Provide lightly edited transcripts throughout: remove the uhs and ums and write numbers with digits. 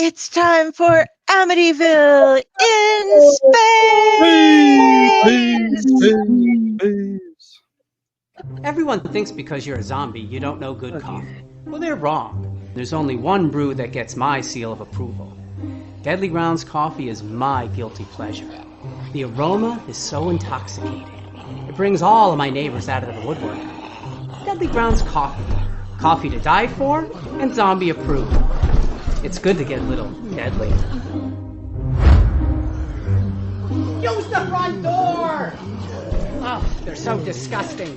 It's time for Amityville in space! Everyone thinks because you're a zombie, you don't know good coffee. Well, they're wrong. There's only one brew that gets my seal of approval. Deadly Grounds coffee is my guilty pleasure. The aroma is so intoxicating. It brings all of my neighbors out of the woodwork. Deadly Grounds coffee. Coffee to die for and zombie approved. It's good to get a little deadly. Use the front door! Oh, they're so disgusting.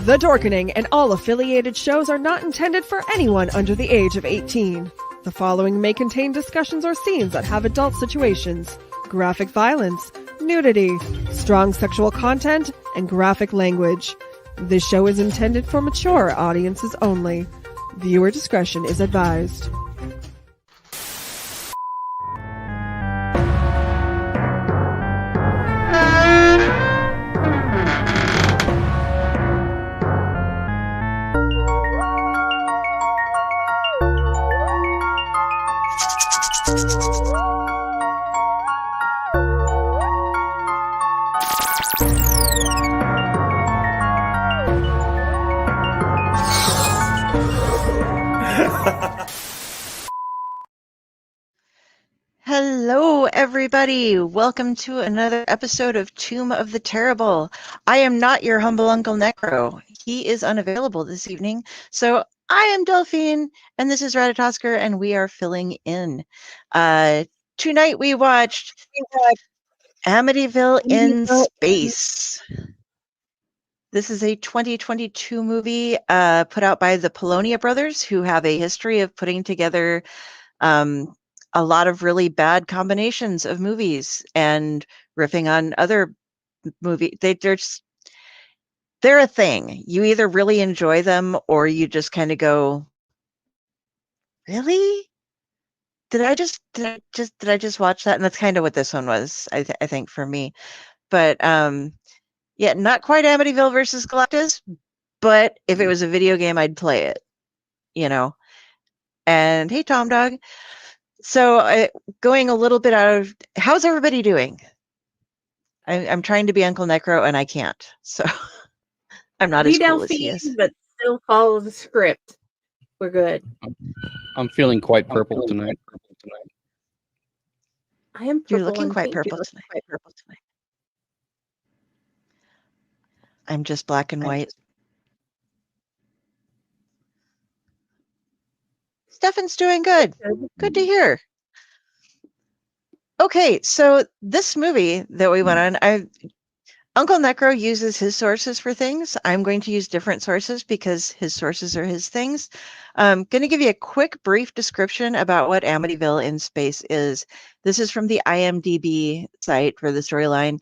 The Dorkening and all affiliated shows are not intended for anyone under the age of 18. The following may contain discussions or scenes that have adult situations, graphic violence, nudity, strong sexual content, and graphic language. This show is intended for mature audiences only. Viewer discretion is advised. Hello, everybody. Welcome to another episode of Tomb of the Terrible. I am not your humble Uncle Necro. He is unavailable this evening. So I am Delphine, and this is Ratatosker, and we are filling in. Tonight we watched Amityville in Space. This is a 2022 movie put out by the Polonia brothers, who have a history of putting together a lot of really bad combinations of movies and riffing on other movies. They're a thing. You either really enjoy them or you just kind of go, really? Did I just watch that? And that's kind of what this one was, I think, for me. But yeah, not quite Amityville versus Galactus, but if it was a video game, I'd play it, you know. And hey, Tom Dog. So going a little bit out of, how's everybody doing? I'm trying to be UncleNecRo and I can't. So I'm not as cool as he is. But still follow the script. We're good. I'm feeling quite purple tonight. I am purple. You're looking quite purple tonight. I'm just black and white. Stefan's doing good. Good to hear. Okay, so this movie that we went on, UncleNecRo uses his sources for things. I'm going to use different sources because his sources are his things. I'm going to give you a quick, brief description about what Amityville in Space is. This is from the IMDb site for the storyline.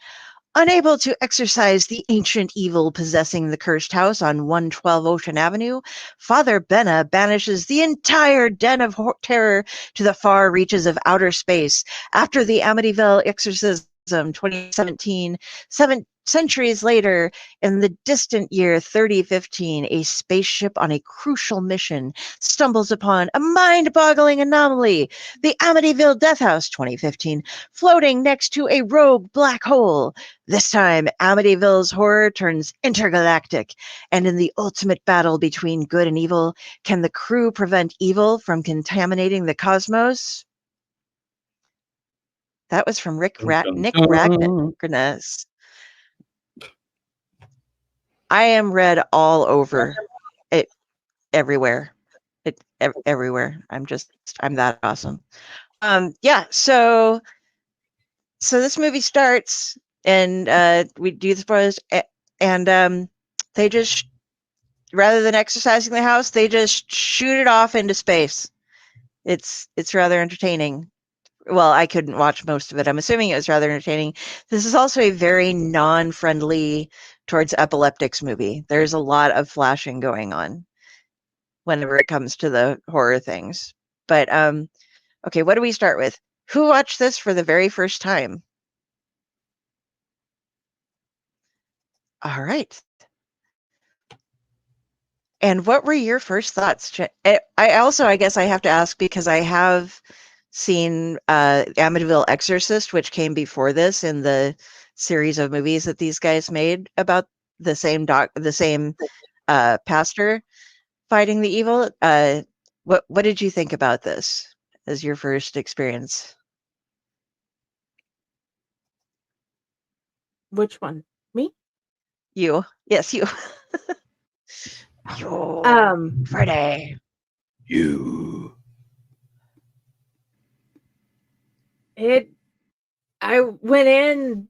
Unable to exorcise the ancient evil possessing the cursed house on 112 Ocean Avenue, Father Benna banishes the entire den of terror to the far reaches of outer space after the Amityville exorcism 2017. 7 centuries later, in the distant year 3015, a spaceship on a crucial mission stumbles upon a mind-boggling anomaly, the Amityville Death House 2015, floating next to a rogue black hole. This time, Amityville's horror turns intergalactic, and in the ultimate battle between good and evil, can the crew prevent evil from contaminating the cosmos? That was from Nick Ragnarsson. I am read all over it, everywhere. Everywhere. I'm that awesome. Yeah. So this movie starts, and we do the spoilers, and they just rather than exercising the house, they just shoot it off into space. It's rather entertaining. Well, I couldn't watch most of it. I'm assuming it was rather entertaining. This is also a very non-friendly towards epileptics movie. There's a lot of flashing going on whenever it comes to the horror things. But okay, what do we start with? Who watched this for the very first time? All right. And what were your first thoughts? I guess I have to ask because I have seen Amityville Exorcist, which came before this in the series of movies that these guys made about the same pastor fighting the evil. What did you think about this as your first experience? Which one? Me? You. Yes, you. You. Friday. You. I went in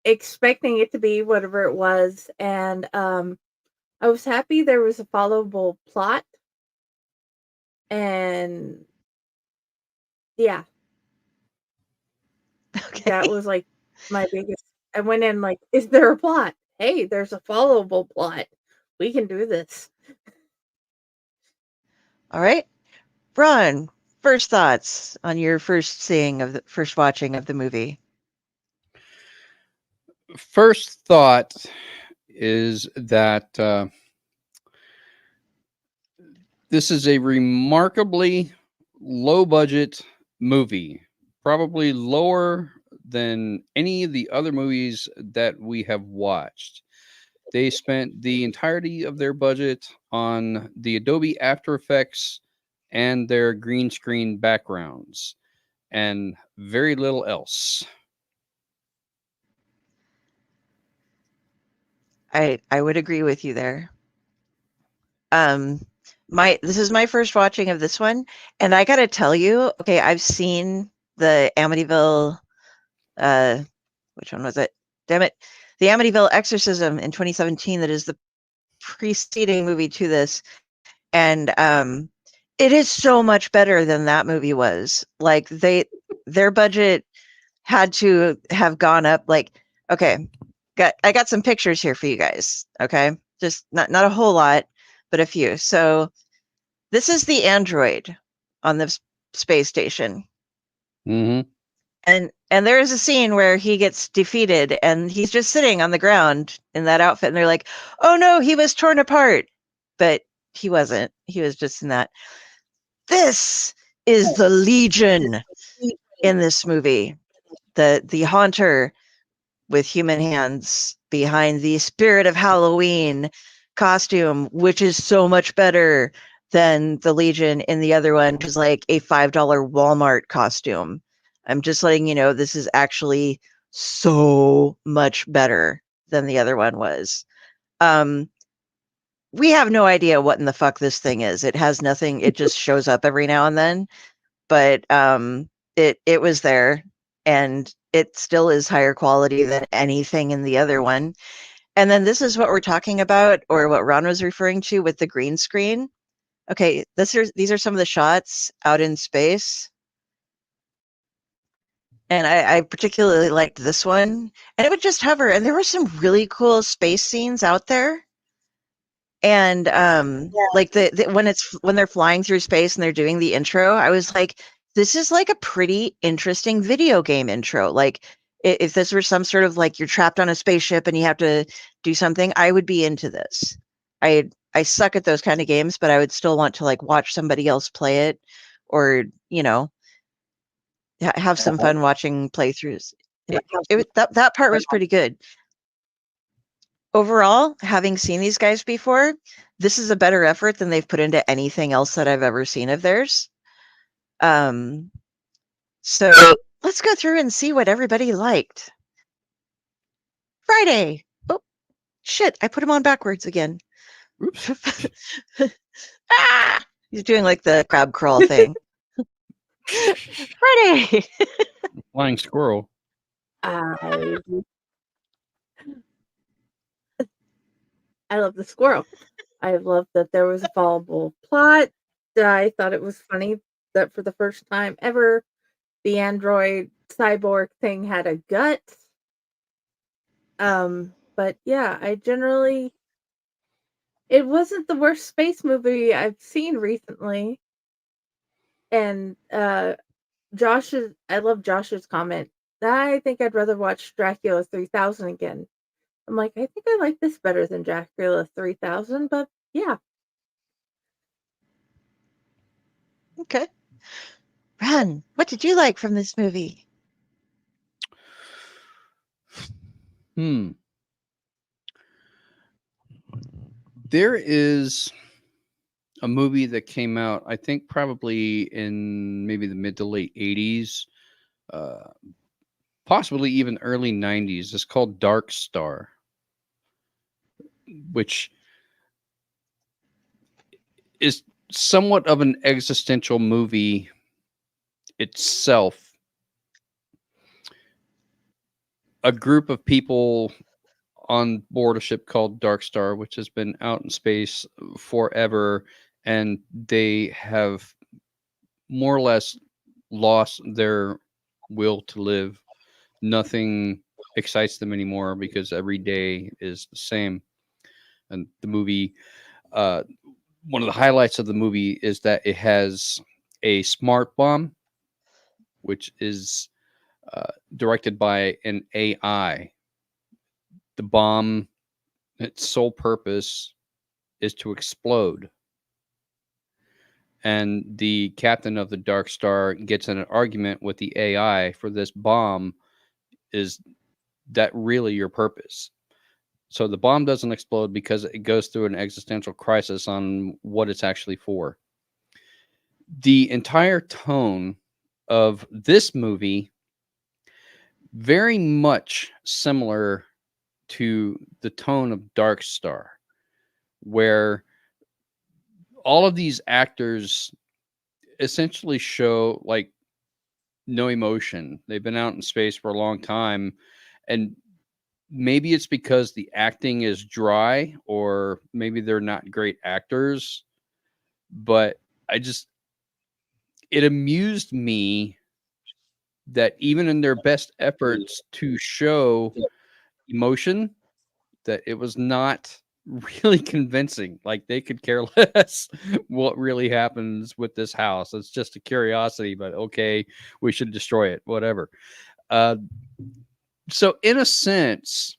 expecting it to be whatever it was, and I was happy there was a followable plot, and yeah, Okay. that was like my biggest. I went in like, is there a plot? Hey, there's a followable plot. We can do this. All right. Ron, first thoughts on your first watching of the movie. First thought is that this is a remarkably low budget movie, probably lower than any of the other movies that we have watched. They spent the entirety of their budget on the Adobe After Effects and their green screen backgrounds, and very little else. I would agree with you there. This is my first watching of this one, and I gotta tell you, okay, I've seen the Amityville, which one was it? Damn it, the Amityville Exorcism in 2017. That is the preceding movie to this, and it is so much better than that movie was. Like their budget had to have gone up. Like, okay, I got some pictures here for you guys. Okay, just not a whole lot, but a few. So this is the android on the space station. Mm-hmm. And there is a scene where he gets defeated and he's just sitting on the ground in that outfit, and they're like, oh no, he was torn apart. But he wasn't. He was just in that. This is the Legion in this movie. The haunter with human hands behind the Spirit of Halloween costume, which is so much better than the Legion in the other one, which is like a $5 Walmart costume. I'm just letting you know this is actually so much better than the other one was. We have no idea what in the fuck this thing is. It has nothing. It just shows up every now and then. But it was there, and it still is higher quality than anything in the other one. And then this is what we're talking about, or what Ron was referring to with the green screen. Okay, these are some of the shots out in space. And I particularly liked this one. And it would just hover, and there were some really cool space scenes out there. And like when they're flying through space and they're doing the intro, I was like, this is like a pretty interesting video game intro. Like if this were some sort of like you're trapped on a spaceship and you have to do something, I would be into this. I suck at those kind of games, but I would still want to like watch somebody else play it, or have some fun watching playthroughs. That part was pretty good. Overall, having seen these guys before, this is a better effort than they've put into anything else that I've ever seen of theirs. So let's go through and see what everybody liked. Friday. Oh, shit. I put him on backwards again. Ah! He's doing like the crab crawl thing. Friday. Flying squirrel. I love the squirrel. I loved that there was a followable plot. I thought it was funny that for the first time ever, the android cyborg thing had a gut. But yeah, it wasn't the worst space movie I've seen recently. And I love Josh's comment. I think I'd rather watch Dracula 3000 again. I'm like, I think I like this better than Dracula 3000, but yeah. Okay. Ren, what did you like from this movie? There is a movie that came out, I think, probably in maybe the mid to late 80s, possibly even early 90s. It's called Dark Star, which is somewhat of an existential movie itself. A group of people on board a ship called Dark Star, which has been out in space forever, and they have more or less lost their will to live. Nothing excites them anymore because every day is the same. And the movie, one of the highlights of the movie is that it has a smart bomb, which is directed by an AI. The bomb, its sole purpose is to explode. And the captain of the Dark Star gets in an argument with the AI for this bomb. Is that really your purpose? So the bomb doesn't explode because it goes through an existential crisis on what it's actually for. The entire tone of this movie, very much similar to the tone of Dark Star, where all of these actors essentially show like no emotion. They've been out in space for a long time, and maybe it's because the acting is dry, or maybe they're not great actors, but it amused me that even in their best efforts to show emotion, that it was not really convincing. Like they could care less what really happens with this house. It's just a curiosity, but okay, we should destroy it, whatever. So in a sense,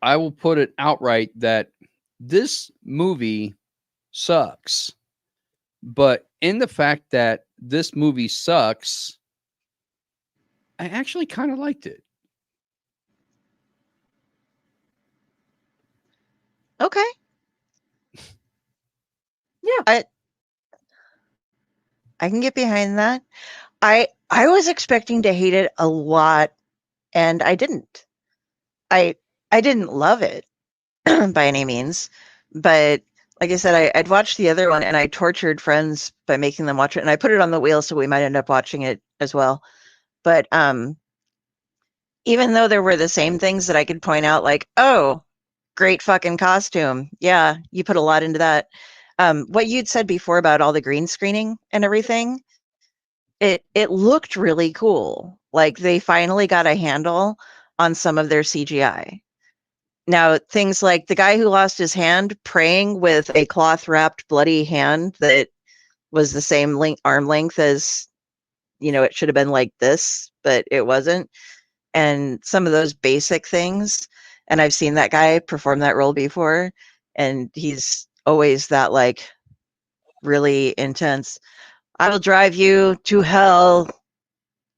I will put it outright that this movie sucks. But in the fact that this movie sucks, I actually kind of liked it. Okay. Yeah. I can get behind that. I was expecting to hate it a lot, and I didn't. I didn't love it by any means, but like I said, I'd watched the other one, and I tortured friends by making them watch it, and I put it on the wheel, so we might end up watching it as well. But even though there were the same things that I could point out, like, oh, great fucking costume. Yeah, you put a lot into that. What you'd said before about all the green screening and everything, it looked really cool. Like they finally got a handle on some of their CGI. Now, things like the guy who lost his hand praying with a cloth wrapped bloody hand that was the same arm length as, it should have been like this, but it wasn't. And some of those basic things. And I've seen that guy perform that role before. And he's always that like really intense. I will drive you to hell.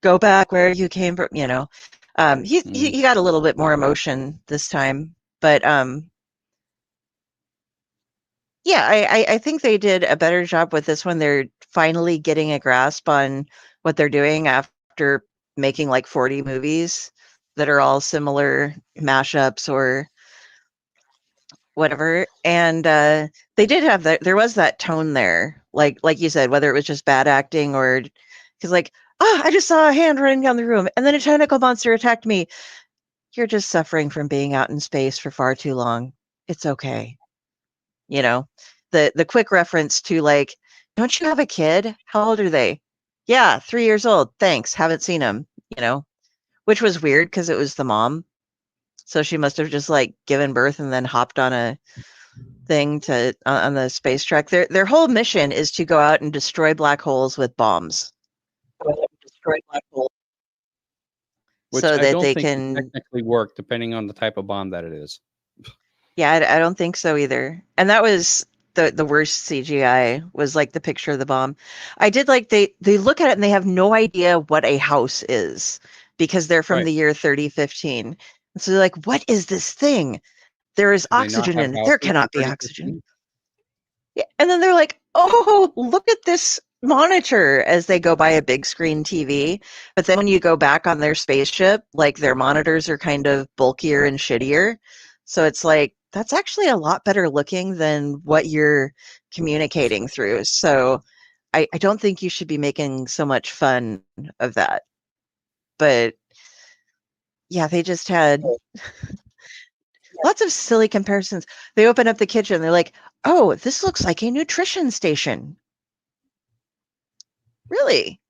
Go back where you came from, he got a little bit more emotion this time, but yeah, I think they did a better job with this one. They're finally getting a grasp on what they're doing after making like 40 movies that are all similar mashups or whatever. And they did have that. There was that tone there, like you said, whether it was just bad acting or because like, oh, I just saw a hand running down the room, and then a tentacle monster attacked me. You're just suffering from being out in space for far too long. It's okay. You know, the quick reference to like, don't you have a kid? How old are they? Yeah, 3 years old. Thanks. Haven't seen him. You know, which was weird because it was the mom. So she must have just like given birth and then hopped on a thing to on the space truck. Their whole mission is to go out and destroy black holes with bombs. Destroy black holes Which so I that don't they think would can. technically work depending on the type of bomb that it is. Yeah, I don't think so either. And that was the worst CGI was like the picture of the bomb. I did like they look at it and they have no idea what a house is because they're from Right. the year 3015. And so they're like, what is this thing? There is Do they not oxygen have in it. There houses in cannot be 3015? oxygen. Yeah, and then they're like, "Oh, look at this monitor," as they go by a big screen TV. But then when you go back on their spaceship, like their monitors are kind of bulkier and shittier. So it's like that's actually a lot better looking than what you're communicating through. So I don't think you should be making so much fun of that. But yeah, they just had lots of silly comparisons. They open up the kitchen, they're like, "Oh, this looks like a nutrition station." Really?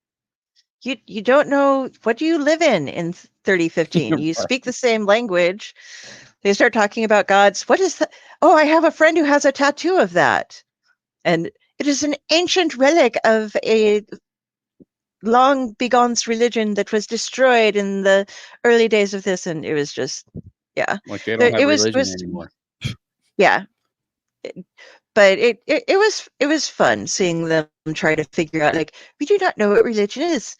You don't know what do you live in 3015? You Right. speak the same language. They start talking about gods. What is that? Oh, I have a friend who has a tattoo of that. And it is an ancient relic of a long begone religion that was destroyed in the early days of this. And it was just, yeah. Like they don't have It religion was, anymore. yeah. But it was fun seeing them try to figure out like, we do not know what religion is.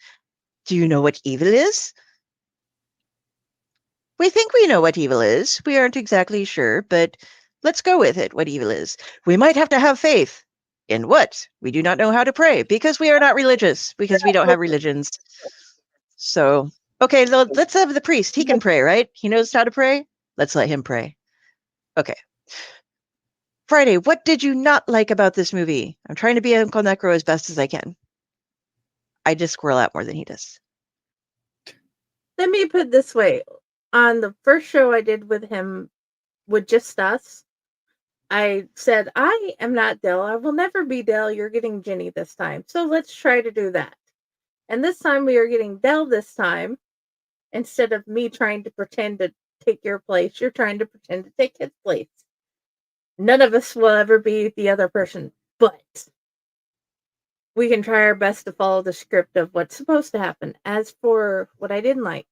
Do you know what evil is? We think we know what evil is. We aren't exactly sure, but let's go with it, what evil is. We might have to have faith. In what? We do not know how to pray because we are not religious, because we don't have religions. So, okay, let's have the priest. He can pray, right? He knows how to pray. Let's let him pray. Okay. Friday, what did you not like about this movie? I'm trying to be Uncle Necro as best as I can. I just squirrel out more than he does. Let me put it this way. On the first show I did with him, with just us, I said, I am not Dell. I will never be Dell. You're getting Ginny this time. So let's try to do that. And this time we are getting Dell this time. Instead of me trying to pretend to take your place, you're trying to pretend to take his place. None of us will ever be the other person, but we can try our best to follow the script of what's supposed to happen. As for what I didn't like,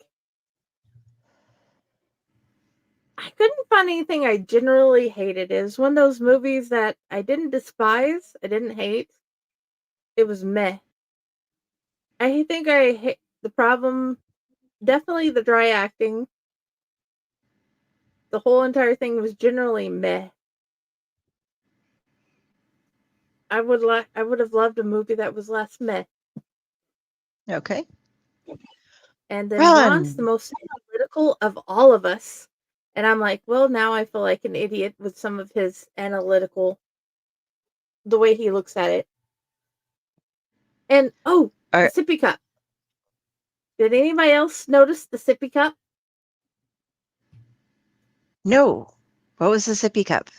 I couldn't find anything I generally hated. It was one of those movies that I didn't despise, I didn't hate. It was meh. I think I hate the problem, definitely the dry acting. The whole entire thing was generally meh. I would have loved a movie that was less meh. Okay. And then Ron's the Run. most analytical of all of us. And I'm like, well, now I feel like an idiot with some of his analytical, the way he looks at it. And oh, the Are, sippy cup. Did anybody else notice the sippy cup? no. What was the sippy cup?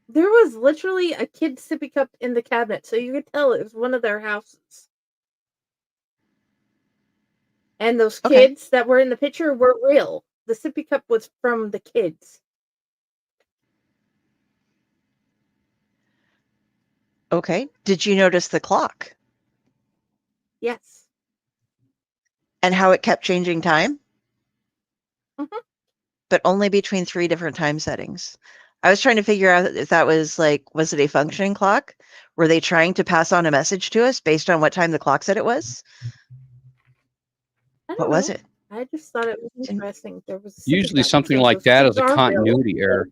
There was literally a kid's sippy cup in the cabinet, so you could tell it was one of their houses. And those Okay. kids that were in the picture were real. The sippy cup was from the kids. Okay. Did you notice the clock Yes. and how it kept changing time? Mm-hmm. But only between 3 different time settings. I was trying to figure out if that was like, was it a functioning clock? Were they trying to pass on a message to us based on what time the clock said it was? I What don't was know. it? I just thought it was Didn't- interesting. There was a sippy Usually cup, something so like those that kids is a are real. continuity error.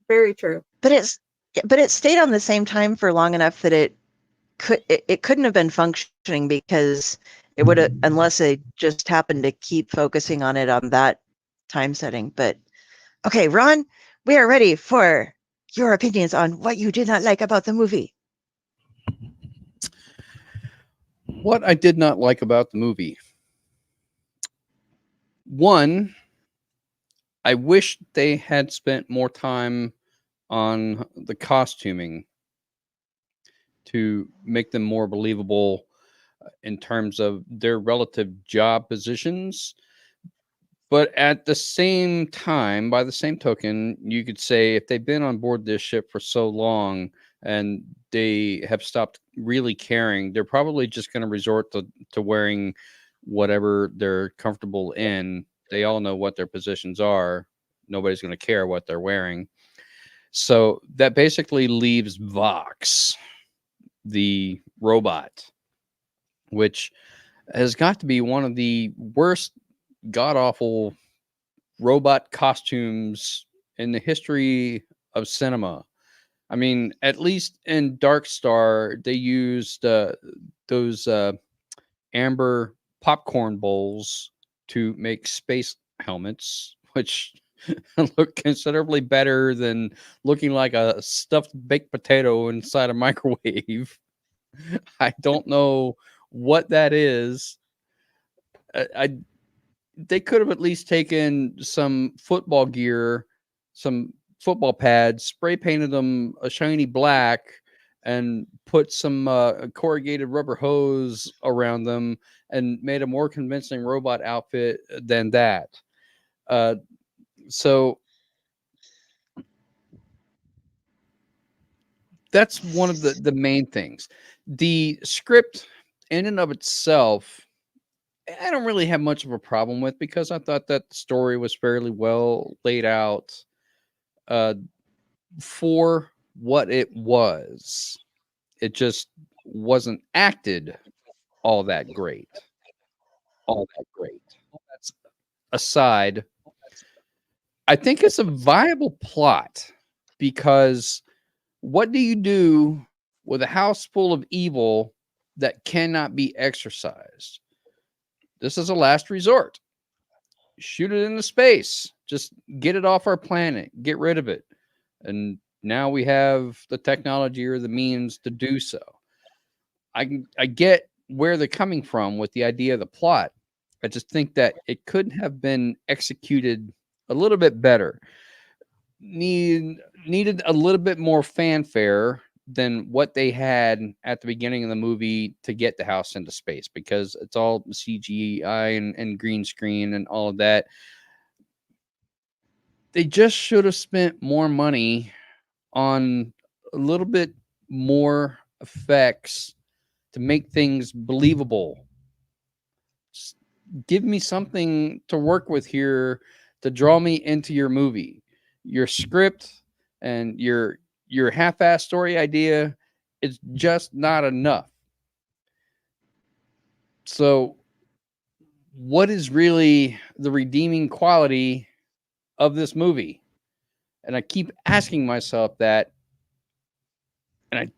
Very true. But it stayed on the same time for long enough that it couldn't have been functioning because it would have, unless it just happened to keep focusing on it on that time setting. But okay, Ron, we are ready for your opinions on what you did not like about the movie. What I did not like about the movie. One, I wish they had spent more time on the costuming to make them more believable in terms of their relative job positions. But at the same time, by the same token, you could say if they've been on board this ship for so long and they have stopped really caring, they're probably just going to resort to wearing whatever they're comfortable in. They all know what their positions are. Nobody's going to care what they're wearing. So that basically leaves Vox, the robot, which has got to be one of the worst god-awful robot costumes in the history of cinema. I mean, at least in Dark Star, they used those amber popcorn bowls to make space helmets, which look considerably better than looking like a stuffed baked potato inside a microwave. I don't know what that is. They could have at least taken some football gear, some football pads, spray painted them a shiny black, and put some corrugated rubber hose around them and made a more convincing robot outfit than that. So that's one of the main things. The script in and of itself, I don't really have much of a problem with, because I thought that the story was fairly well laid out for what it was. It just wasn't acted all that great. That's aside. I think it's a viable plot, because what do you do with a house full of evil that cannot be exorcised? This is a last resort. Shoot it into space. Just get it off our planet. Get rid of it. And now we have the technology or the means to do so. I get where they're coming from with the idea of the plot. I just think that it could have been executed a little bit better. Needed a little bit more fanfare than what they had at the beginning of the movie to get the house into space, because it's all CGI and green screen and all of that. They just should have spent more money on a little bit more effects to make things believable. Just give me something to work with here to draw me into your movie. Your script and your half-assed story idea is just not enough. So what is really the redeeming quality of this movie? And I keep asking myself that, and I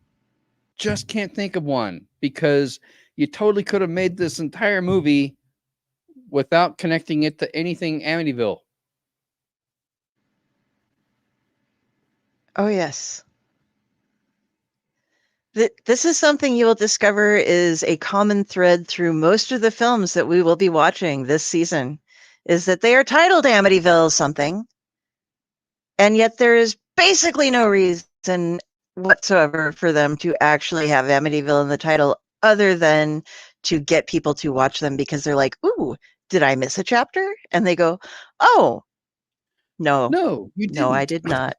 just can't think of one, because you totally could have made this entire movie without connecting it to anything Amityville. Oh, yes. This is something you will discover is a common thread through most of the films that we will be watching this season, is that they are titled Amityville something, and yet there is basically no reason whatsoever for them to actually have Amityville in the title, other than to get people to watch them because they're like, ooh, did I miss a chapter? And they go, oh, no, You no, I didn't. did not.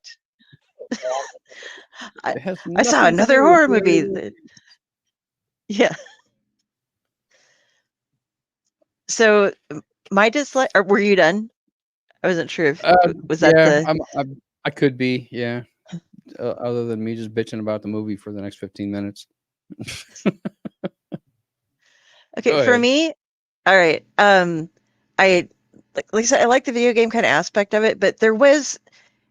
It has I saw nothing to another do with horror the movie. other- Yeah. So my dislike, or were you done? I wasn't sure if was that Yeah, the. I could be, yeah. Other than me just bitching about the movie for the next 15 minutes. Okay, Go for ahead. me, all right. I like I said, I like the video game kind of aspect of it, but there was,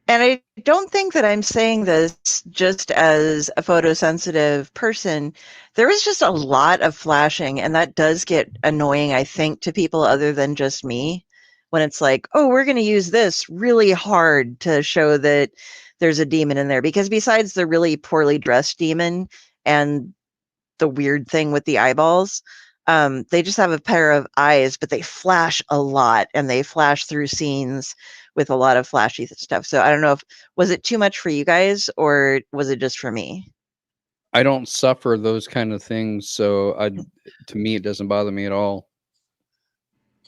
and I don't think that I'm saying this just as a photosensitive person. There was just a lot of flashing, and that does get annoying, I think, to people other than just me. When it's like, oh, we're going to use this really hard to show that there's a demon in there, because besides the really poorly dressed demon and the weird thing with the eyeballs, They just have a pair of eyes, but they flash a lot, and they flash through scenes with a lot of flashy stuff. So I don't know if was it too much for you guys, or was it just for me? I don't suffer those kind of things, so to me it doesn't bother me at all.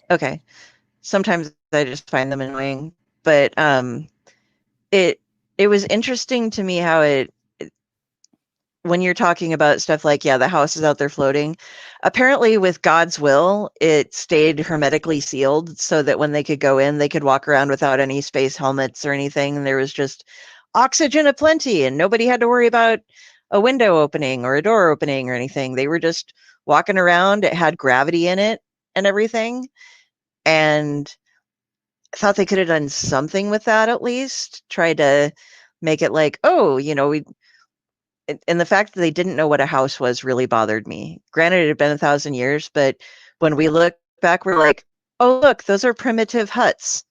Okay. Sometimes I just find them annoying, but it was interesting to me how when you're talking about stuff like, yeah, the house is out there floating, apparently with God's will, it stayed hermetically sealed so that when they could go in, they could walk around without any space helmets or anything. There was just oxygen aplenty, and nobody had to worry about a window opening or a door opening or anything. They were just walking around. It had gravity in it and everything. And I thought they could have done something with that, at least try to make it like, oh, and the fact that they didn't know what a house was really bothered me. Granted, it had been 1,000 years, but when we look back, we're like, oh, look, those are primitive huts.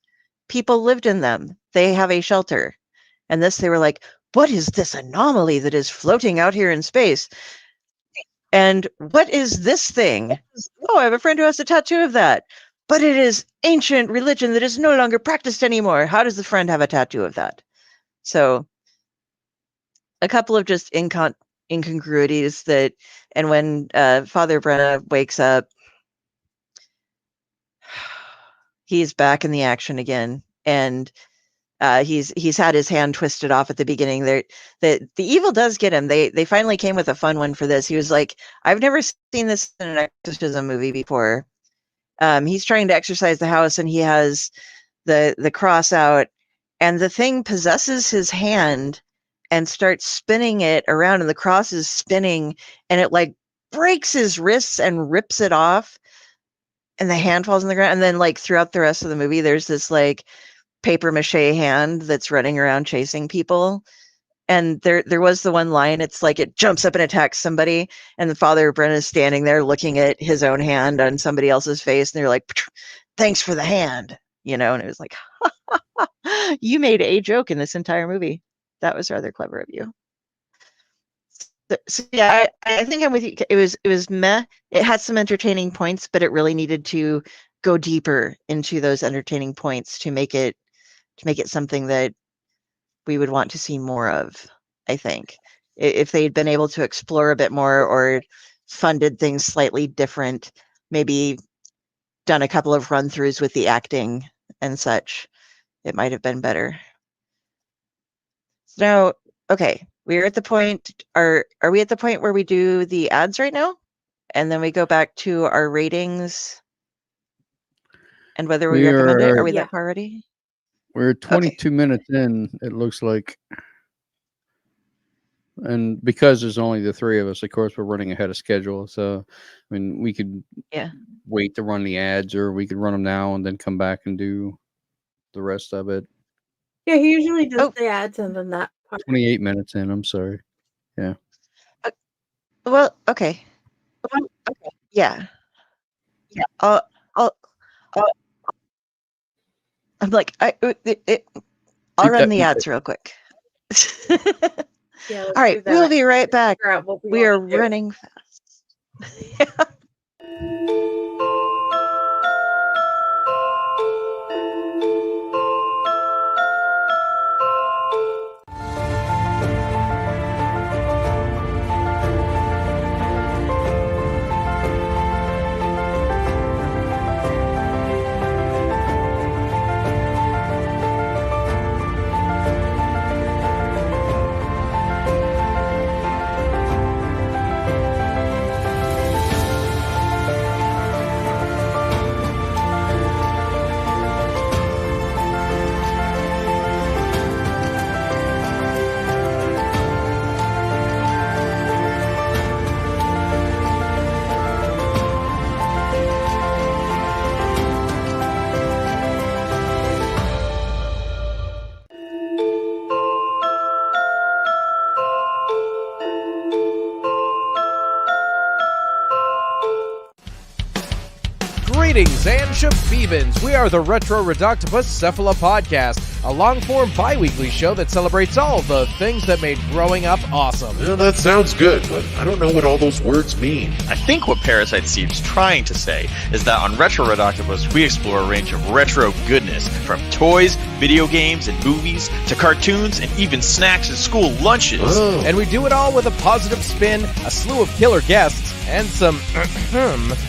People lived in them. They have a shelter. And this, they were like, what is this anomaly that is floating out here in space? And what is this thing? Oh, I have a friend who has a tattoo of that. But it is ancient religion that is no longer practiced anymore. How does the friend have a tattoo of that? So a couple of just incongruities that, and when Father Brenna wakes up, he's back in the action again, and he's had his hand twisted off at the beginning. There, the evil does get him. They finally came with a fun one for this. He was like, I've never seen this in an exorcism movie before. He's trying to exorcise the house, and he has the cross out, and the thing possesses his hand and starts spinning it around, and the cross is spinning, and it like breaks his wrists and rips it off, and the hand falls on the ground. And then like throughout the rest of the movie, there's this like paper mache hand that's running around chasing people. And there was the one line, it's like it jumps up and attacks somebody, and the Father Brenna is standing there looking at his own hand on somebody else's face, and they're like, thanks for the hand, and it was like, you made a joke in this entire movie. That was rather clever of you. So yeah, I think I'm with you. It was meh. It had some entertaining points, but it really needed to go deeper into those entertaining points to make it something that we would want to see more of. I think if they'd been able to explore a bit more, or funded things slightly different, maybe done a couple of run-throughs with the acting and such, it might have been better. Now, okay, we're at the point. Are we at the point where we do the ads right now, and then we go back to our ratings and whether we recommend it? Are we that far already? We're 22 minutes in, it looks like. And because there's only the three of us, of course, we're running ahead of schedule. So, I mean, we could wait to run the ads, or we could run them now and then come back and do the rest of it. Yeah, he usually does the ads and then that part. 28 minutes in, I'm sorry. Yeah. Well, okay. Yeah. I'll I'm like, I'll run the ads real quick. Yeah, all right, we'll be right back. We are running fast. Greetings and shabebans. We are the Retro Reductopus Cephala Podcast, a long-form bi-weekly show that celebrates all the things that made growing up awesome. Yeah, that sounds good, but I don't know what all those words mean. I think what Parasite seems trying to say is that on Retro Redoctopus, we explore a range of retro goodness, from toys, video games, and movies, to cartoons, and even snacks and school lunches. Oh. And we do it all with a positive spin, a slew of killer guests, and some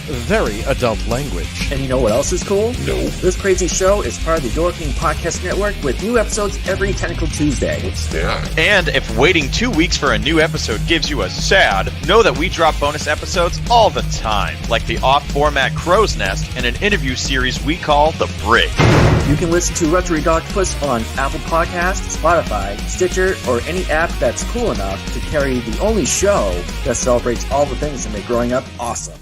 very adult language. And you know what else is cool? No. This crazy show is part of the Your King Podcast Network with new episodes every Technical Tuesday. What's that? And if waiting 2 weeks for a new episode gives you a sad, know that we drop bonus episodes all the time, like the off-format Crow's Nest and an interview series we call The Brig. You can listen to Retro Octopus on Apple Podcasts, Spotify, Stitcher, or any app that's cool enough to carry the only show that celebrates all the things that make growing up awesome.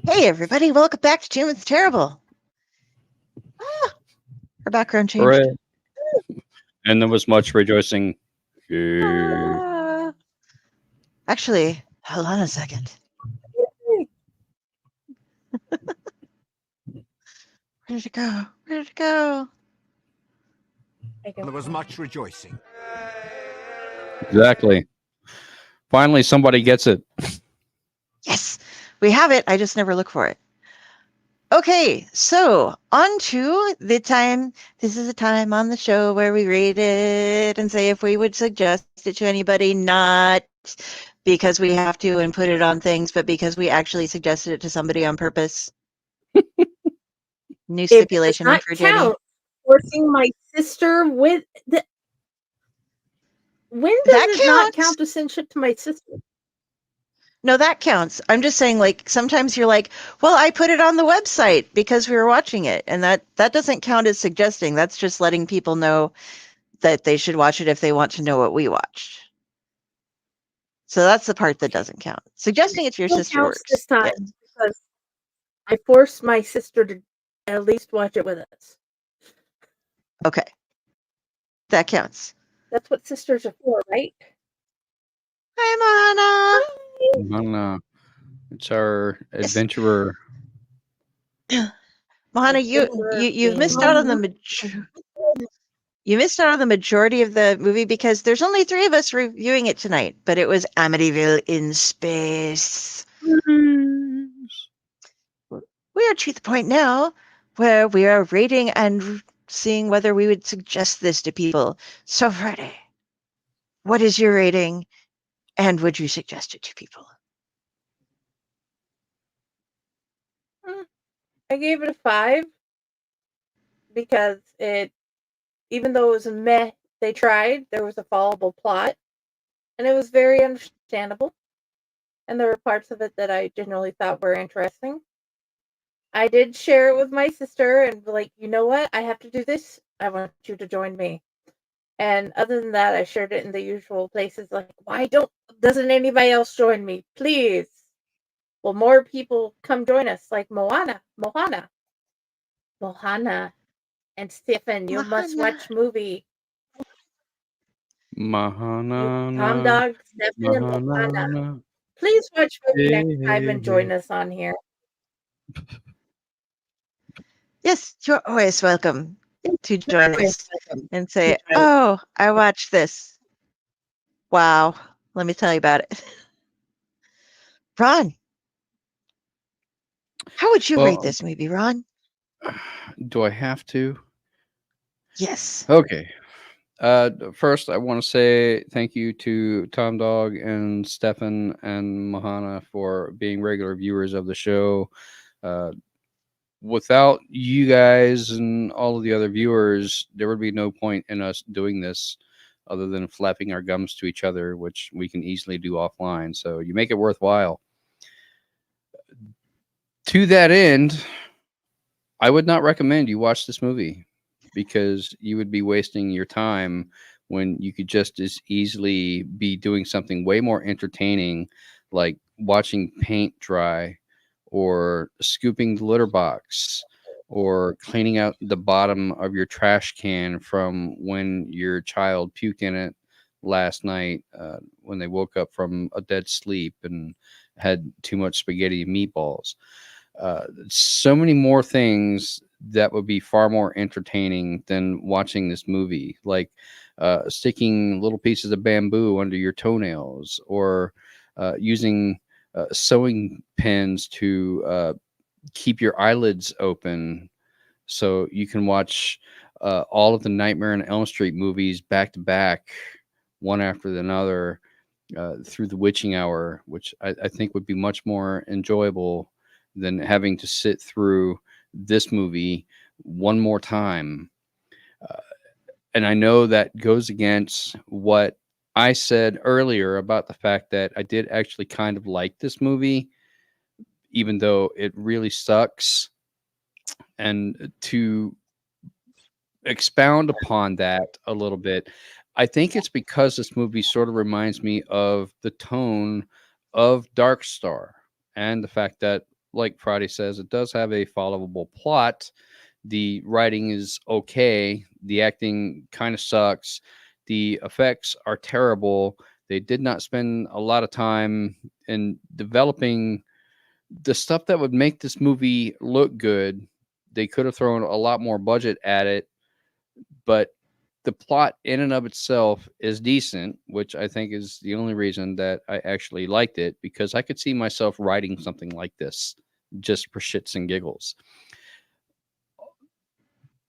Hey, everybody. Welcome back to Jim with Terrible. Our background changed. Hooray. And there was much rejoicing. Actually, hold on a second. Where did it go? Where did it go? There was much rejoicing. Exactly. Finally, somebody gets it. Yes, we have it. I just never look for it. Okay, so on to the time. This is a time on the show where we rate it and say if we would suggest it to anybody, not because we have to and put it on things, but because we actually suggested it to somebody on purpose. New stipulation for Jenny. Forcing my sister with the. When does That it not counts. count to send shit to my sister? No, that counts. I'm just saying, like, sometimes you're like, well, I put it on the website because we were watching it. And that doesn't count as suggesting. That's just letting people know that they should watch it if they want to know what we watched. So that's the part that doesn't count. Suggesting it to your Still sister counts works. this time Yes. because I forced my sister to at least watch it with us. Okay. That counts. That's what sisters are for, right? Hi, Mahana. It's our Yes. adventurer. Mahana, you've missed out on the you missed out on the majority of the movie because there's only 3 of us reviewing it tonight, but it was Amityville in space. We are to the point now where we are rating and seeing whether we would suggest this to people. So, Freddie, what is your rating, and would you suggest it to people? I gave it a 5 because it, even though it was a meh, they tried. There was a followable plot, and it was very understandable. And there were parts of it that I generally thought were interesting. I did share it with my sister and be like, you know what? I have to do this. I want you to join me. And other than that, I shared it in the usual places. Like, doesn't anybody else join me? Please. Well, more people come join us, like Mohana, and Stephen. You must watch movie. Mahana. Tom Dog, Stephen, and Mohana. Please watch movie next time and join us on here. Yes, you're always welcome to join us and say, oh, I watched this. Wow. Let me tell you about it. Ron, how would you rate Well, this movie, Ron? do I have to? Yes. Okay. First, I want to say thank you to Tom Dog and Stefan and Mahana for being regular viewers of the show. Uh, Without you guys and all of the other viewers, there would be no point in us doing this other than flapping our gums to each other, which we can easily do offline. So you make it worthwhile. To that end, I would not recommend you watch this movie because you would be wasting your time when you could just as easily be doing something way more entertaining, like watching paint dry or scooping the litter box or cleaning out the bottom of your trash can from when your child puked in it last night when they woke up from a dead sleep and had too much spaghetti and meatballs. So many more things that would be far more entertaining than watching this movie, like sticking little pieces of bamboo under your toenails or using sewing pins to keep your eyelids open so you can watch all of the Nightmare on Elm Street movies back to back, one after another, through the witching hour, which I think would be much more enjoyable than having to sit through this movie one more time. And I know that goes against what I said earlier about the fact that I did actually kind of like this movie, even though it really sucks. And to expound upon that a little bit, I think it's because this movie sort of reminds me of the tone of Dark Star and the fact that, like Friday says, it does have a followable plot. The writing is okay. The acting kind of sucks. The effects are terrible. They did not spend a lot of time in developing the stuff that would make this movie look good. They could have thrown a lot more budget at it, but the plot in and of itself is decent, which I think is the only reason that I actually liked it, because I could see myself writing something like this just for shits and giggles.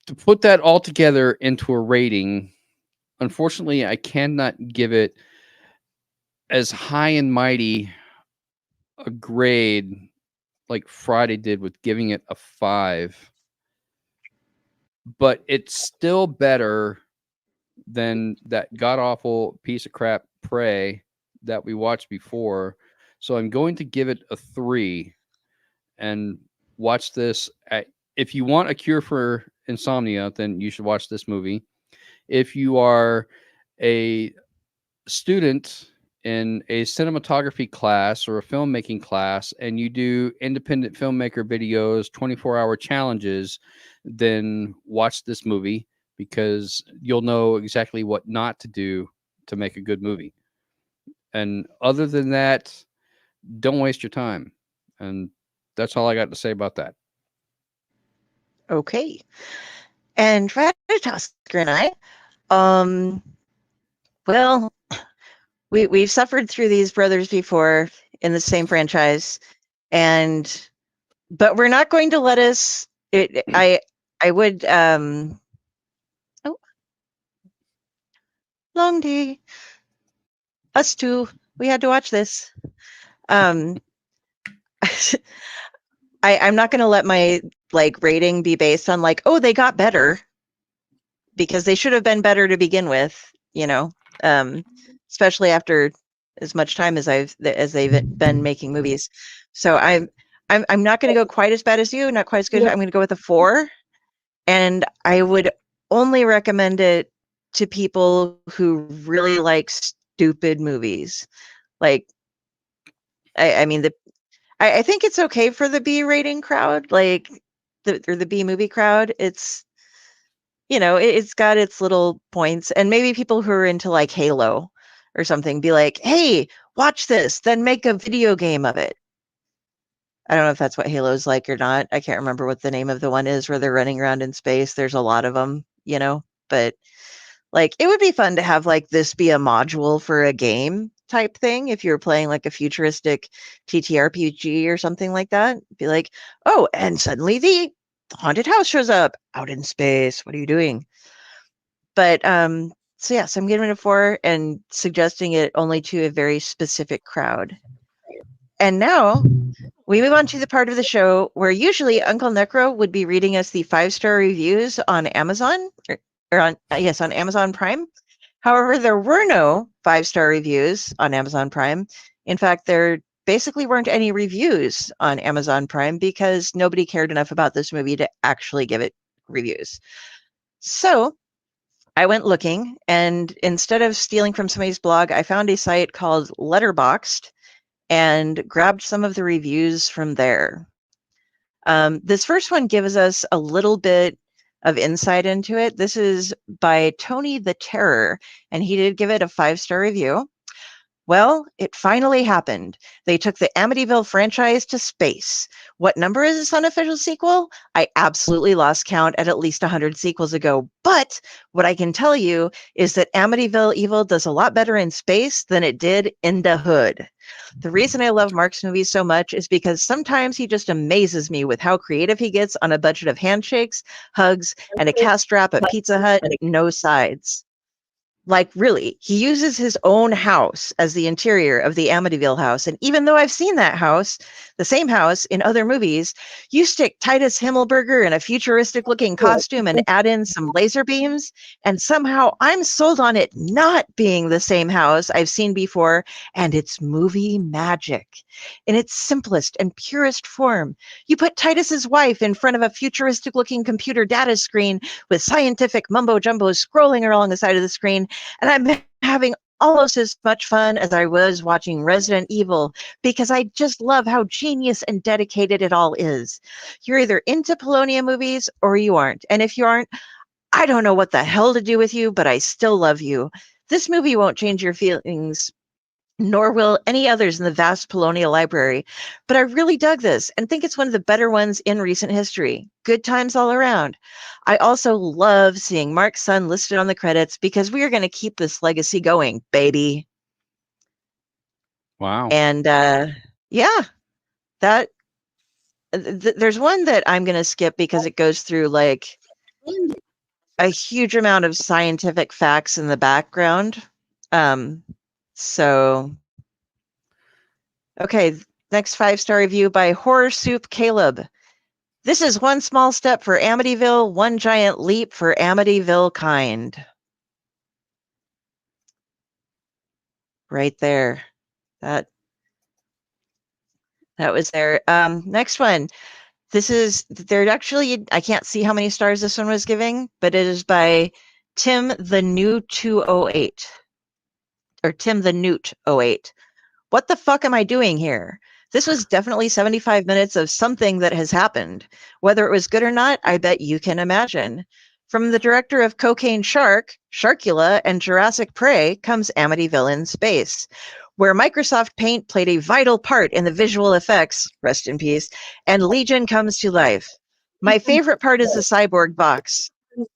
To put that all together into a rating, unfortunately, I cannot give it as high and mighty a grade like Friday did with giving it a 5. But it's still better than that god-awful piece of crap Prey that we watched before. So I'm going to give it a 3 and watch this. If you want a cure for insomnia, then you should watch this movie. If you are a student in a cinematography class or a filmmaking class and you do independent filmmaker videos, 24-hour challenges, then watch this movie, because you'll know exactly what not to do to make a good movie. And other than that, don't waste your time. And that's all I got to say about that. Okay. And Ratatosker and I, well, we've suffered through these brothers before in the same franchise, but we're not going to let us. I would. Long day. Us too. We had to watch this. I'm not going to let my rating be based on they got better, because they should have been better to begin with. Especially after as much time as they've been making movies. So I'm not going to go quite as bad as you, not quite as good. I'm going to go with a 4, and I would only recommend it to people who really like stupid movies. I think it's okay for the B rating crowd, or the B movie crowd. It's it's got its little points, and maybe people who are into Halo or something be like, hey, watch this, then make a video game of it. I don't know if that's what Halo's like or not. I can't remember what the name of the one is where they're running around in space. There's a lot of them, but it would be fun to have this be a module for a game, type thing. If you're playing like a futuristic TTRPG or something like that, be like, oh, and suddenly the haunted house shows up out in space. What are you doing? But so yes, I'm giving it a 4 and suggesting it only to a very specific crowd. And now we move on to the part of the show where usually Uncle Necro would be reading us the 5-star reviews on Amazon or on on Amazon Prime. However, there were no 5-star reviews on Amazon Prime. In fact, there basically weren't any reviews on Amazon Prime because nobody cared enough about this movie to actually give it reviews. So I went looking, and instead of stealing from somebody's blog, I found a site called Letterboxd and grabbed some of the reviews from there. This first one gives us a little bit of insight into it. This is by Tony the Terror, and he did give it a 5-star review. Well, it finally happened. They took the Amityville franchise to space. What number is this unofficial sequel? I absolutely lost count at least 100 sequels ago. But what I can tell you is that Amityville Evil does a lot better in space than it did in the hood. The reason I love Mark's movies so much is because sometimes he just amazes me with how creative he gets on a budget of handshakes, hugs, and a cast wrap at Pizza Hut, no sides. Like, really, he uses his own house as the interior of the Amityville house. And even though I've seen that house, the same house in other movies, you stick Titus Himmelberger in a futuristic looking costume and add in some laser beams, and somehow I'm sold on it not being the same house I've seen before, and it's movie magic. In its simplest and purest form, you put Titus's wife in front of a futuristic looking computer data screen with scientific mumbo jumbo scrolling along the side of the screen, and I'm having almost as much fun as I was watching Resident Evil because I just love how genius and dedicated it all is. You're either into Polonia movies or you aren't. And if you aren't, I don't know what the hell to do with you, but I still love you. This movie won't change your feelings, nor will any others in the vast Polonia library. But I really dug this and think it's one of the better ones in recent history. Good times all around. I also love seeing Mark's son listed on the credits because we are going to keep this legacy going, baby. Wow. And yeah, that there's one that I'm going to skip because it goes through like a huge amount of scientific facts in the background. So, okay, next 5-star review by Horror Soup Caleb. This is one small step for Amityville, one giant leap for Amityville kind. Right there. That was there. Next one. They're actually, I can't see how many stars this one was giving, but it is by Tim the New 208. Or Tim the Newt 08. What the fuck am I doing here? This was definitely 75 minutes of something that has happened. Whether it was good or not, I bet you can imagine. From the director of Cocaine Shark, Sharkula, and Jurassic Prey comes Amityville in Space, where Microsoft Paint played a vital part in the visual effects, rest in peace, and Legion comes to life. My favorite part is the cyborg box.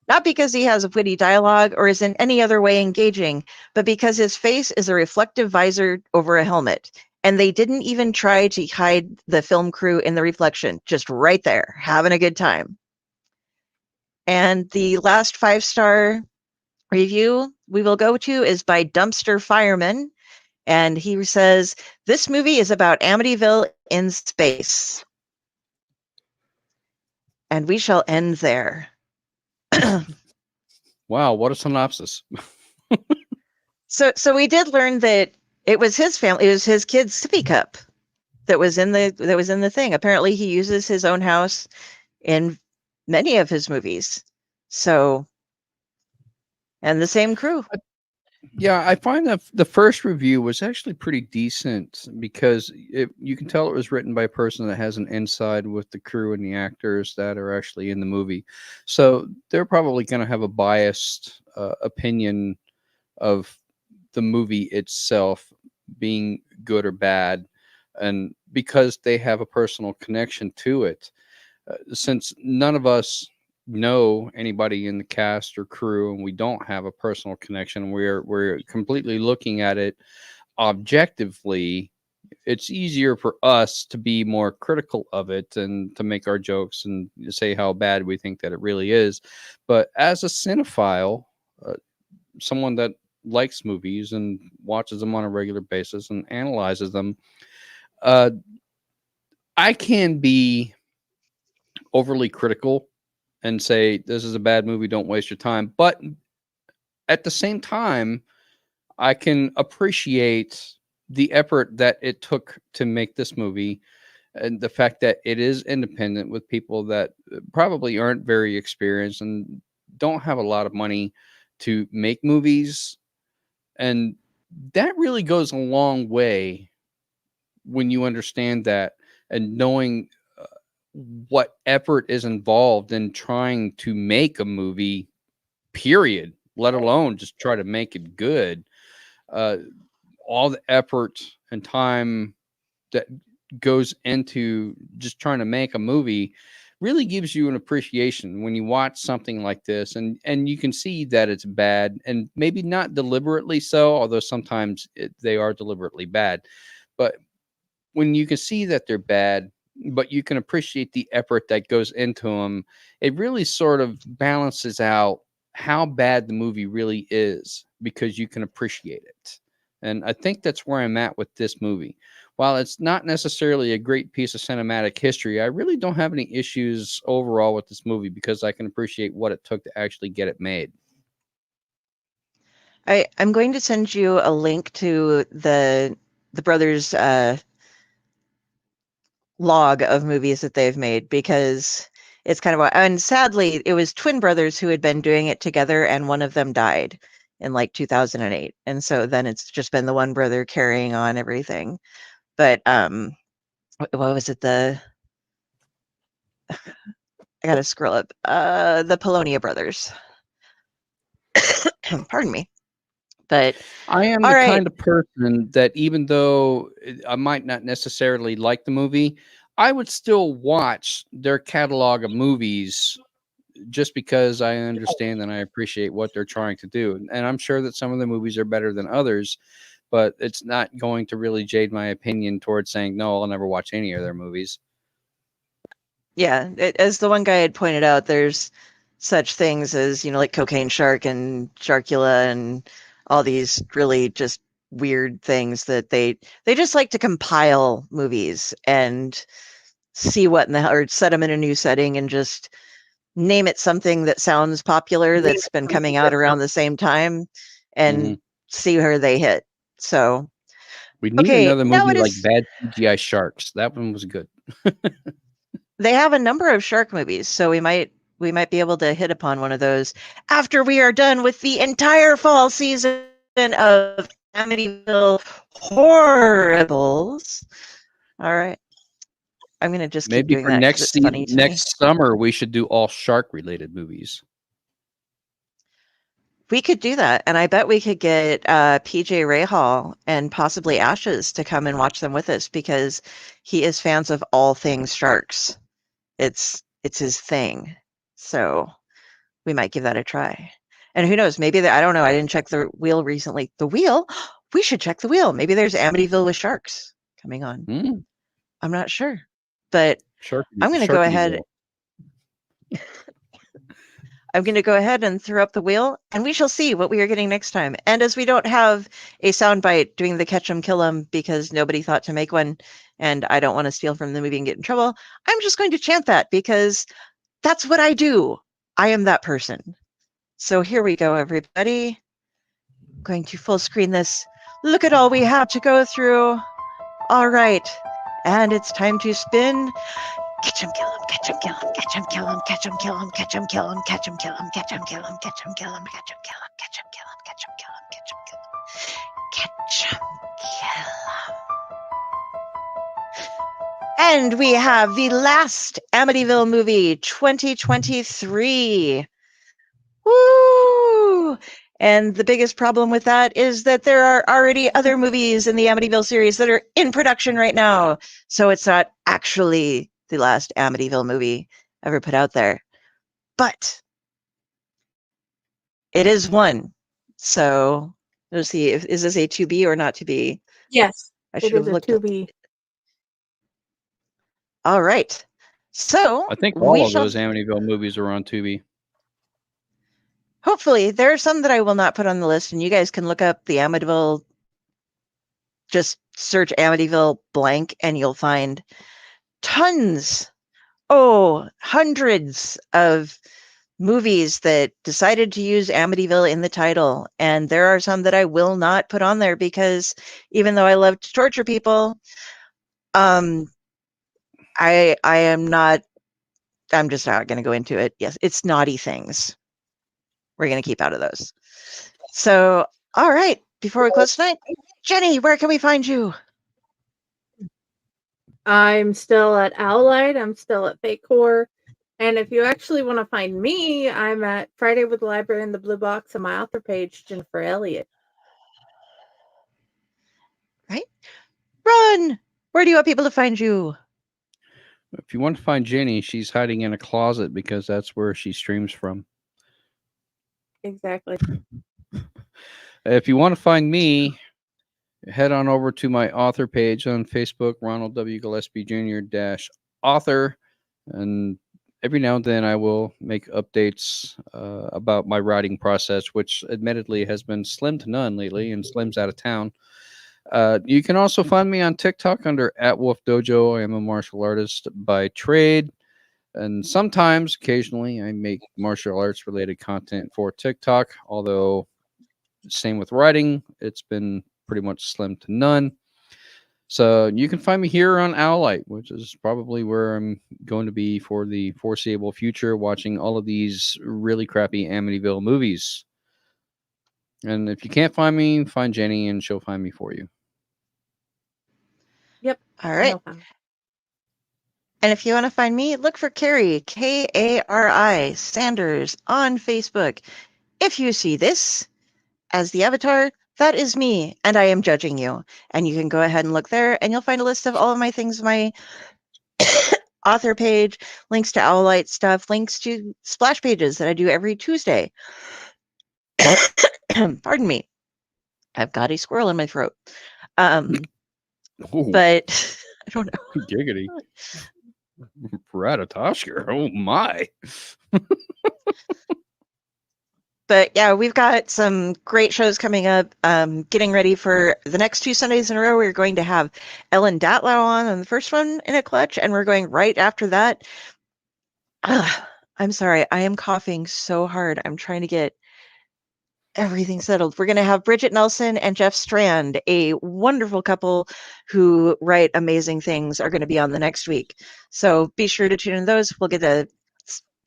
Not because he has a witty dialogue or is in any other way engaging, but because his face is a reflective visor over a helmet. And they didn't even try to hide the film crew in the reflection, just right there, having a good time. And the last 5-star review we will go to is by Dumpster Fireman. And he says, this movie is about Amityville in space. And we shall end there. Wow, what a synopsis. So we did learn that it was his family, it was his kid's sippy cup that was in the thing. Apparently he uses his own house in many of his movies. So, and the same crew. Yeah, I find that the first review was actually pretty decent because you can tell it was written by a person that has an inside with the crew and the actors that are actually in the movie. So they're probably going to have a biased opinion of the movie itself being good or bad. And because they have a personal connection to it, since none of us know anybody in the cast or crew and we don't have a personal connection, we're completely looking at it objectively, it's easier for us to be more critical of it and to make our jokes and say how bad we think that it really is. But as a cinephile, someone that likes movies and watches them on a regular basis and analyzes them, I can be overly critical and say, this is a bad movie, don't waste your time. But at the same time, I can appreciate the effort that it took to make this movie and the fact that it is independent with people that probably aren't very experienced and don't have a lot of money to make movies. And that really goes a long way when you understand that and knowing what effort is involved in trying to make a movie, period, let alone just try to make it good. All the effort and time that goes into just trying to make a movie really gives you an appreciation when you watch something like this, and you can see that it's bad and maybe not deliberately so, although sometimes they are deliberately bad. But when you can see that they're bad, but you can appreciate the effort that goes into them, it really sort of balances out how bad the movie really is because you can appreciate it. And I think that's where I'm at with this movie. While it's not necessarily a great piece of cinematic history, I really don't have any issues overall with this movie because I can appreciate what it took to actually get it made. I'm going to send you a link to the brothers' log of movies that they've made because it's kind of, and sadly, it was twin brothers who had been doing it together, and one of them died in like 2008, and so then it's just been the one brother carrying on everything. But what was it? I gotta scroll up. The Polonia brothers. Pardon me. But I am the kind of person that even though I might not necessarily like the movie, I would still watch their catalog of movies just because I understand and I appreciate what they're trying to do. And I'm sure that some of the movies are better than others, but it's not going to really jade my opinion towards saying, no, I'll never watch any of their movies. Yeah, as the one guy had pointed out, there's such things as, like Cocaine Shark and Sharkula and all these really just weird things that they just like to compile movies and see what in the hell, or set them in a new setting and just name it something that sounds popular that's been coming out around the same time and see where they hit. So we need another movie like Bad CGI Sharks. That one was good. They have a number of shark movies, so we might be able to hit upon one of those after we are done with the entire fall season of Amityville Horribles. All right. I'm going to just keep doing for that next summer, we should do all shark-related movies. We could do that, and I bet we could get PJ Rahal and possibly Ashes to come and watch them with us because he is fans of all things sharks. It's his thing. So we might give that a try. And who knows, maybe I don't know. I didn't check the wheel recently. The wheel? We should check the wheel. Maybe there's Amityville with sharks coming on. I'm not sure. But I'm going to go ahead. I'm going to go ahead and throw up the wheel, and we shall see what we are getting next time. And as we don't have a soundbite doing the catch 'em kill 'em because nobody thought to make one, and I don't want to steal from the movie and get in trouble, I'm just going to chant that because that's what I do. I am that person. So here we go, everybody. I'm going to full screen this. Look at all we have to go through. All right. And it's time to spin. Catch 'em, kill 'em, catch 'em, kill 'em, catch 'em, kill 'em, catch 'em, kill 'em, catch 'em, kill 'em, catch 'em, kill 'em, catch 'em, kill 'em, catch 'em, kill 'em, catch 'em, kill 'em, catch 'em, kill 'em, catch 'em, kill 'em, catch 'em, kill 'em, catch 'em, kill 'em. And we have the last Amityville movie, 2023. Woo! And the biggest problem with that is that there are already other movies in the Amityville series that are in production right now. So it's not actually the last Amityville movie ever put out there. But it is one. So Let's see, is this a to be or not to be? Yes, I it should is have a looked at. 2B. All right. So I think we all of shall those Amityville movies are on Tubi. hopefully there are some that I will not put on the list, and you guys can look up the Amityville. Just search Amityville blank, and you'll find tons, hundreds of movies that decided to use Amityville in the title. And there are some that I will not put on there because even though I love to torture people, I am not, I'm just not going to go into it. Yes, it's naughty things. We're going to keep out of those. So, all right, before we close tonight, Jenny, where can we find you? I'm still at Owlite. I'm still at Fake Horror. And if you actually want to find me, I'm at Friday with the Library in the Blue Box on my author page, Jennifer Elliott. Right? Run! Where do you want people to find you? If you want to find Jenny, she's hiding in a closet because that's where she streams from. Exactly. If you want to find me, head on over to my author page on Facebook, Ronald W Gillespie Jr. -author. And every now and then I will make updates about my writing process, which admittedly has been slim to none lately, and Slim's out of town. You can also find me on TikTok under @WolfDojo. I am a martial artist by trade. And sometimes, occasionally, I make martial arts related content for TikTok. Although, same with writing, it's been pretty much slim to none. So you can find me here on Owlite, which is probably where I'm going to be for the foreseeable future, watching all of these really crappy Amityville movies. And if you can't find me, find Jenny and she'll find me for you. Yep. All right. No. And if you want to find me, look for Carrie, Kari Sanders on Facebook. If you see this as the avatar, that is me, and I am judging you. And you can go ahead and look there, and you'll find a list of all of my things, my author page, links to Owlite stuff, links to splash pages that I do every Tuesday. Pardon me. I've got a squirrel in my throat. But I don't know. Giggity. Ratatoshka. Oh my. But yeah, we've got some great shows coming up. Getting ready for the next 2 Sundays in a row. We're going to have Ellen Datlow on the first one in a clutch, and we're going right after that. I'm sorry, I am coughing so hard. I'm trying to get everything settled. We're going to have Bridget Nelson and Jeff Strand, a wonderful couple who write amazing things, are going to be on the next week. So be sure to tune in those. We'll get the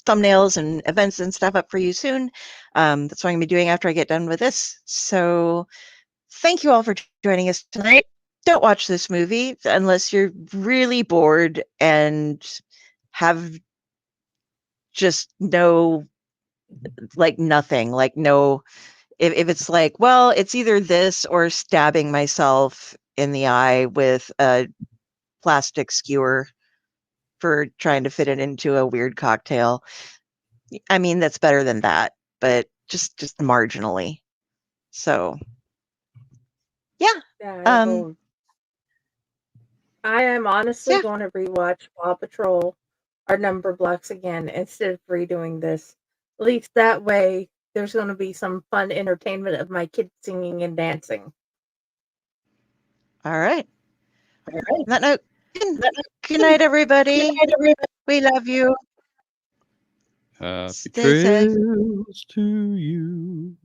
thumbnails and events and stuff up for you soon. That's what I'm going to be doing after I get done with this. So thank you all for joining us tonight. Don't watch this movie unless you're really bored and have just no, like nothing, like no, if it's like, well, it's either this or stabbing myself in the eye with a plastic skewer for trying to fit it into a weird cocktail. I mean, that's better than that, but just marginally. So, yeah. I am honestly going to rewatch Paw Patrol, our number blocks again, instead of redoing this. At least that way, there's going to be some fun entertainment of my kids singing and dancing. All right. That note, good night, everybody. We love you. Happy Stay safe. trails to you.